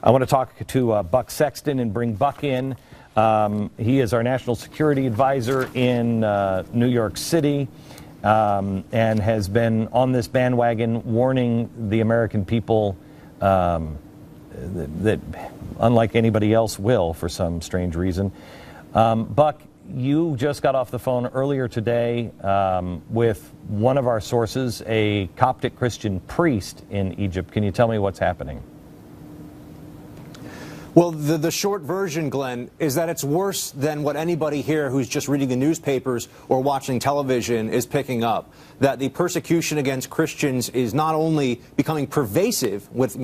I want to talk to Buck Sexton and bring Buck in. He is our national security advisor in New York City and has been on this bandwagon warning the American people that unlike anybody else will for some strange reason. Buck, you just got off the phone earlier today with one of our sources, a Coptic Christian priest in Egypt. Can you tell me what's happening? Well, the short version, Glenn, is that it's worse than what anybody here who's just reading the newspapers or watching television is picking up. That the persecution against Christians is not only becoming pervasive with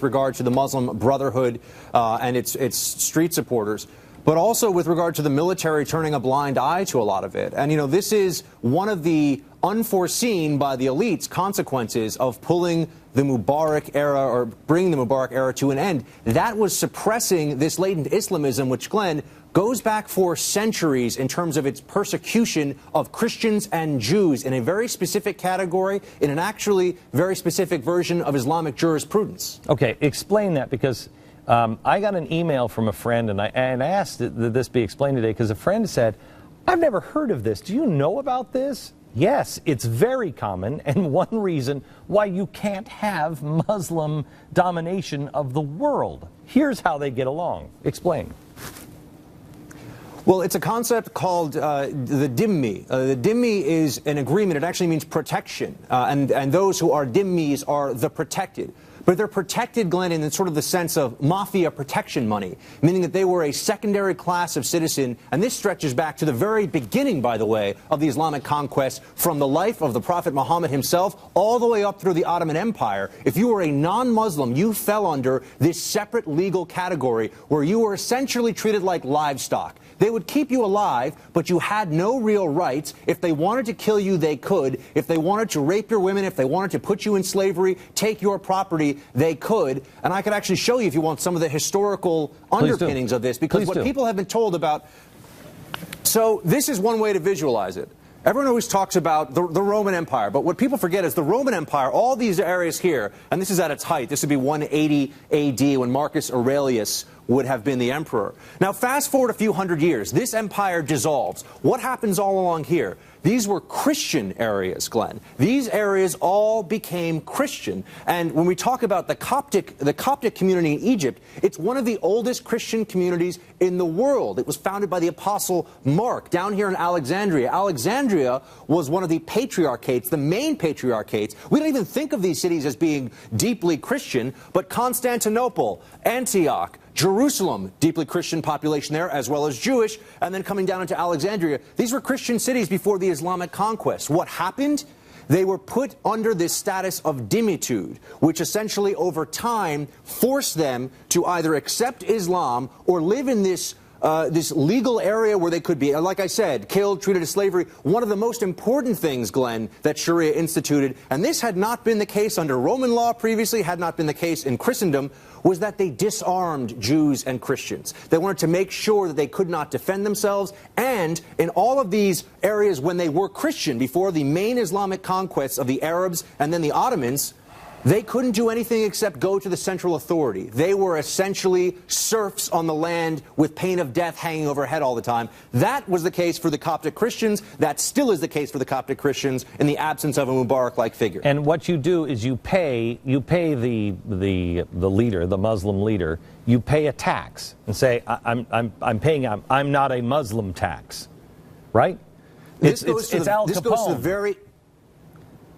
regard to the Muslim Brotherhood and its street supporters, but also with regard to the military turning a blind eye to a lot of it. And, you know, this is one of the unforeseen by the elites consequences of pulling the Mubarak era or bringing the Mubarak era to an end. That was suppressing this latent Islamism, which, Glenn, goes back for centuries in terms of its persecution of Christians and Jews in a very specific category, in an actually very specific version of Islamic jurisprudence. Okay, explain that, because I got an email from a friend, and I asked that this be explained today, because a friend said, I've never heard of this. Do you know about this? Yes, it's very common, and one reason why you can't have Muslim domination of the world. Here's how they get along. Explain. Well, it's a concept called the dhimmi. The dhimmi is an agreement. It actually means protection, and those who are dhimmis are the protected. But they're protected, Glenn, in sort of the sense of mafia protection money, meaning that they were a secondary class of citizen, and this stretches back to the very beginning, by the way, of the Islamic conquest, from the life of the Prophet Muhammad himself all the way up through the Ottoman Empire. If you were a non-Muslim, you fell under this separate legal category where you were essentially treated like livestock. They would keep you alive, but you had no real rights. If they wanted to kill you, they could. If they wanted to rape your women, if they wanted to put you in slavery, take your property, they could. And I could actually show you, if you want, some of the historical underpinnings of this, because what people have been told about... So this is one way to visualize it. Everyone always talks about the Roman Empire, but what people forget is the Roman Empire, all these areas here, and this is at its height. This would be 180 AD when Marcus Aurelius would have been the emperor. Now, fast forward a few hundred years. This empire dissolves. What happens all along here? These were Christian areas, Glenn. These areas all became Christian. And when we talk about the Coptic community in Egypt, it's one of the oldest Christian communities in the world. It was founded by the Apostle Mark down here in Alexandria. Alexandria was one of the patriarchates, the main patriarchates. We don't even think of these cities as being deeply Christian, but Constantinople, Antioch, Jerusalem, deeply Christian population there, as well as Jewish, and then coming down into Alexandria. These were Christian cities before the Islamic conquest. What happened? They were put under this status of dhimmitude, which essentially over time forced them to either accept Islam or live in this legal area where they could be, like I said, killed, treated as slavery. One of the most important things, Glenn, that Sharia instituted, and this had not been the case under Roman law previously, had not been the case in Christendom, was that they disarmed Jews and Christians. They wanted to make sure that they could not defend themselves, and in all of these areas when they were Christian, before the main Islamic conquests of the Arabs and then the Ottomans, they couldn't do anything except go to the central authority. They were essentially serfs on the land with pain of death hanging overhead all the time. That was the case for the Coptic Christians. That still is the case for the Coptic Christians in the absence of a Mubarak-like figure. And what you do is you pay the leader, the Muslim leader, you pay a tax and say, I'm paying, I'm not a Muslim tax, right? This goes to the very...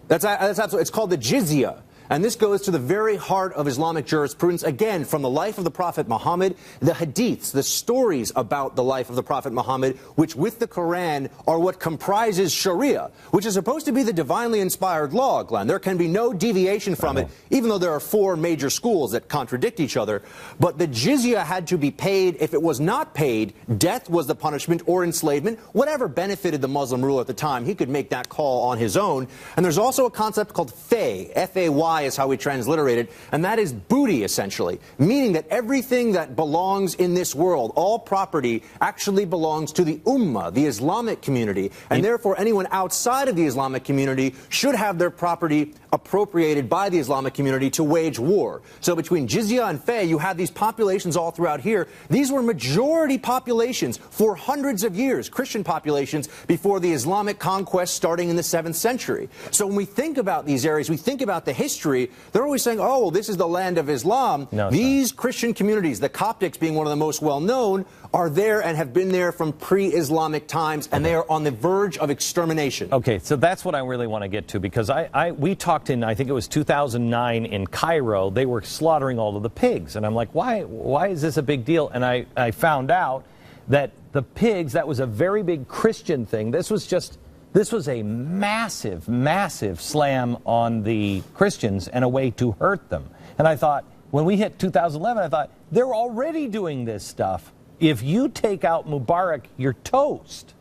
That's absolutely... It's called the jizya. And this goes to the very heart of Islamic jurisprudence, again, from the life of the Prophet Muhammad, the hadiths, the stories about the life of the Prophet Muhammad, which with the Quran are what comprises Sharia, which is supposed to be the divinely inspired law, Glenn. There can be no deviation from it, even though there are four major schools that contradict each other. But the jizya had to be paid. If it was not paid, death was the punishment or enslavement. Whatever benefited the Muslim ruler at the time, he could make that call on his own. And there's also a concept called fay, F-A-Y, umai is how we transliterate it, and that is booty, essentially, meaning that everything that belongs in this world, all property, actually belongs to the ummah, the Islamic community, and therefore anyone outside of the Islamic community should have their property appropriated by the Islamic community to wage war. So between jizya and fay, you have these populations all throughout here. These were majority populations for hundreds of years, Christian populations, before the Islamic conquest starting in the 7th century. So when we think about these areas, we think about the history, they're always saying, oh, well, this is the land of Islam. No, these Christian communities, the Coptics being one of the most well-known, are there and have been there from pre-Islamic times, and they are on the verge of extermination. Okay, so that's what I really want to get to, because we talked in, I think it was 2009 in Cairo, they were slaughtering all of the pigs, and I'm like, why is this a big deal? And I found out that the pigs, that was a very big Christian thing. This was a massive, massive slam on the Christians and a way to hurt them. And I thought, when we hit 2011, I thought, they're already doing this stuff. If you take out Mubarak, you're toast.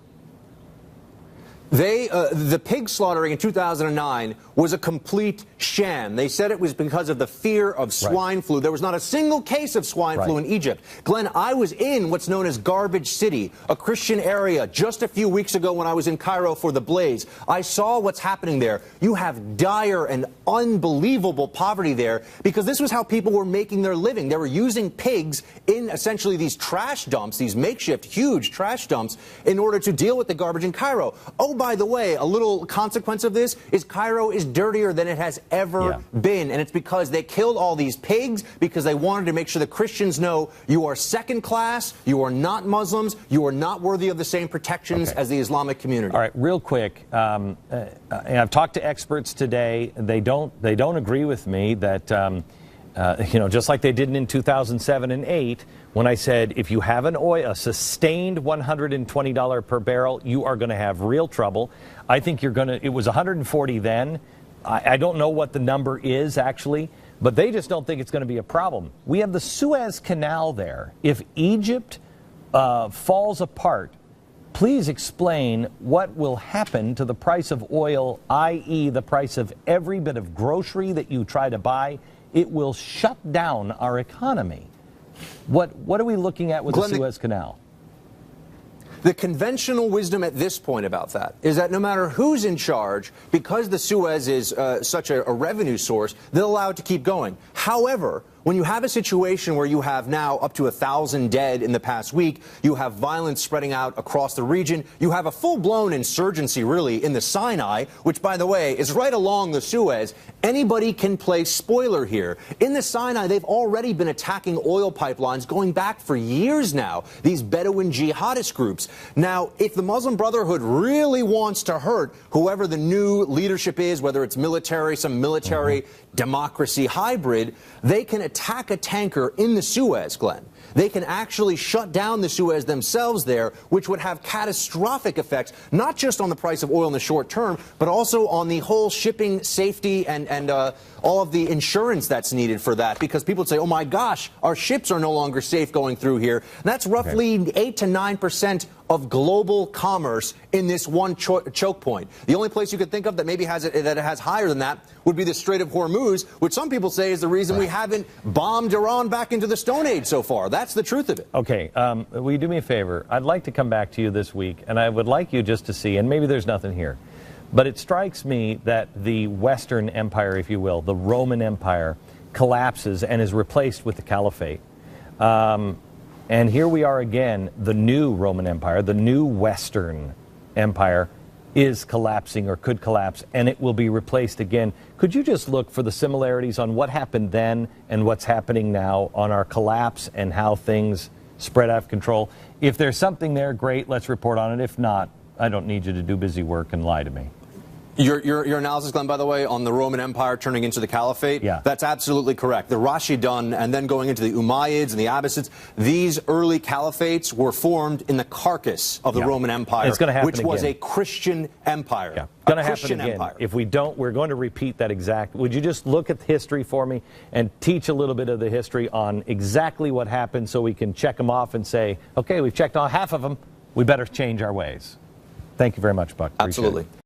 The pig slaughtering in 2009 was a complete sham. They said it was because of the fear of swine flu. There was not a single case of swine flu in Egypt. Glenn, I was in what's known as Garbage City, a Christian area, just a few weeks ago when I was in Cairo for TheBaze. I saw what's happening there. You have dire and unbelievable poverty there because this was how people were making their living. They were using pigs in essentially these trash dumps, these makeshift huge trash dumps, in order to deal with the garbage in Cairo. Oh, by the way, a little consequence of this is Cairo is dirtier than it has ever been, and it's because they killed all these pigs because they wanted to make sure the Christians know you are second class, you are not Muslims, you are not worthy of the same protections as the Islamic community. All right, real quick, I've talked to experts today. They don't agree with me that just like they didn't in 2007 and 8, when I said if you have a sustained $120 per barrel, you are going to have real trouble. I think it was 140 then. I don't know what the number is actually, but they just don't think it's going to be a problem. We have the Suez Canal there. If Egypt falls apart, please explain what will happen to the price of oil, i.e. the price of every bit of grocery that you try to buy. It will shut down our economy. What are we looking at with the Suez Canal? The conventional wisdom at this point about that is that no matter who's in charge, because the Suez is such a revenue source, they'll allow it to keep going. However, when you have a situation where you have now up to 1,000 dead in the past week, you have violence spreading out across the region, you have a full-blown insurgency, really, in the Sinai, which, by the way, is right along the Suez. Anybody can play spoiler here. In the Sinai, they've already been attacking oil pipelines going back for years now, these Bedouin jihadist groups. Now, if the Muslim Brotherhood really wants to hurt whoever the new leadership is, whether it's military, some military democracy hybrid, they can attack a tanker in the Suez, Glenn. They can actually shut down the Suez themselves there, which would have catastrophic effects, not just on the price of oil in the short term, but also on the whole shipping safety and all of the insurance that's needed for that. Because people would say, oh my gosh, our ships are no longer safe going through here. And that's roughly 8 to 9% of global commerce in this one choke point. The only place you could think of that maybe has higher than that would be the Strait of Hormuz, which some people say is the reason we haven't bombed Iran back into the Stone Age so far. That's the truth of it. Okay, will you do me a favor? I'd like to come back to you this week, and I would like you just to see, and maybe there's nothing here, but it strikes me that the Western Empire, if you will, the Roman Empire, collapses and is replaced with the Caliphate. And here we are again, the new Roman Empire, the new Western Empire is collapsing or could collapse, and it will be replaced again. Could you just look for the similarities on what happened then and what's happening now on our collapse and how things spread out of control? If there's something there, great, let's report on it. If not, I don't need you to do busy work and lie to me. Your analysis, Glenn, by the way, on the Roman Empire turning into the Caliphate, that's absolutely correct. The Rashidun and then going into the Umayyads and the Abbasids, these early caliphates were formed in the carcass of the Roman Empire, which was a Christian empire. Yeah. Going to happen again. Empire. If we don't, we're going to repeat that exact. Would you just look at the history for me and teach a little bit of the history on exactly what happened so we can check them off and say, okay, we've checked on half of them. We better change our ways. Thank you very much, Buck. Appreciate Absolutely. it.